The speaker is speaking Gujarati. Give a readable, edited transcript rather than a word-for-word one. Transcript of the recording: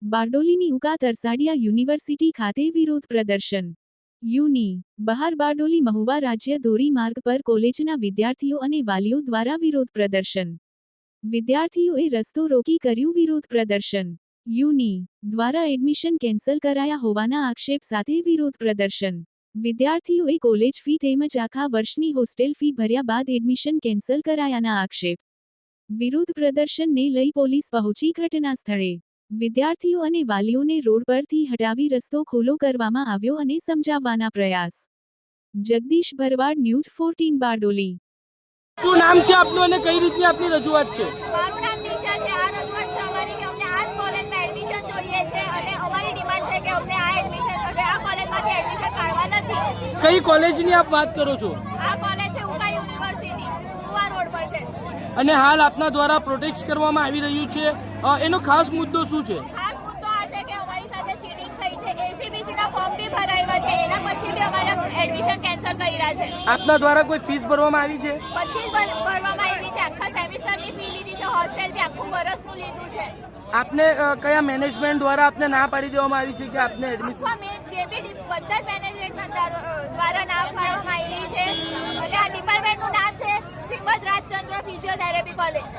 બારડોલીની ઉકા તરસાડિયા યુનિવર્સિટી ખાતે વિરોધ પ્રદર્શન. યુની બહાર બારડોલી મહુવા રાજ્ય ધોરીમાર્ગ પર કોલેજના વિદ્યાર્થીઓ અને વાલીઓ દ્વારા વિરોધ પ્રદર્શન. વિદ્યાર્થીઓએ રસ્તો રોકી કર્યું વિરોધ પ્રદર્શન. યુની દ્વારા એડમિશન કેન્સલ કરાયા હોવાના આક્ષેપ સાથે વિરોધ પ્રદર્શન. વિદ્યાર્થીઓએ કોલેજ ફી તેમજ આખા વર્ષની હોસ્ટેલ ફી ભર્યા બાદ એડમિશન કેન્સલ કરાયાના આક્ષેપ. વિરોધ પ્રદર્શનને લઈ પોલીસ પહોંચી ઘટના સ્થળે. વિદ્યાર્થીઓ અને વાલીઓને રોડ પરથી હટાવી રસ્તો ખુલ્લો કરવામાં આવ્યો અને સમજાવવાના પ્રયાસ. જગદીશ ભરવાડ, ન્યૂઝ 14 બારડોલી. શું નામ છે આપનું અને કઈ રીતની આપની રજૂઆત છે? મારું નામ દિશા છે. આ રજૂઆત છે અમારી કે અમને આ જ કોલેજમાં એડમિશન જોઈએ છે અને અમારી ડિમાન્ડ છે કે અમને આ એડમિશન જોઈએ. આ કોલેજમાંથી એડમિશન કાઢવા નથી. કઈ કોલેજની આપ વાત કરો છો? આ કોલેજ છે ઉકા યુનિવર્સિટી, કુવા રોડ પર છે. અને હાલ આપના દ્વારા પ્રોટેક્ટ કરવામાં આવી રહ્યું છે, એનો ખાસ મુદ્દો શું છે? ખાસ મુદ્દો આ છે કે અમારી સાથે ચીટિંગ થઈ છે. એસીબીસીના ફોર્મ બી ભરાયા છે, એના પછી બી અમારા એડમિશન કેન્સલ કર્યા છે. આપના દ્વારા કોઈ ફીસ ભરવામાં આવી છે? બધી જ ભરવામાં આવી છે. આખા સેમિસ્ટરની ફી લીધી છે, હોસ્ટેલ બી આખું વર્ષનું લીધું છે. આપને કયા મેનેજમેન્ટ દ્વારા આપને ના પાડી દેવામાં આવી છે કે આપને એડમિશન? જે બી બધા જ મેનેજમેન્ટના દ્વારા ના પાડવામાં આવી છે અને આ ડિપાર્ટમેન્ટનું નામ છે શ્રીમદ રાજચંદ્ર ફિઝિયોથેરાપી કોલેજ.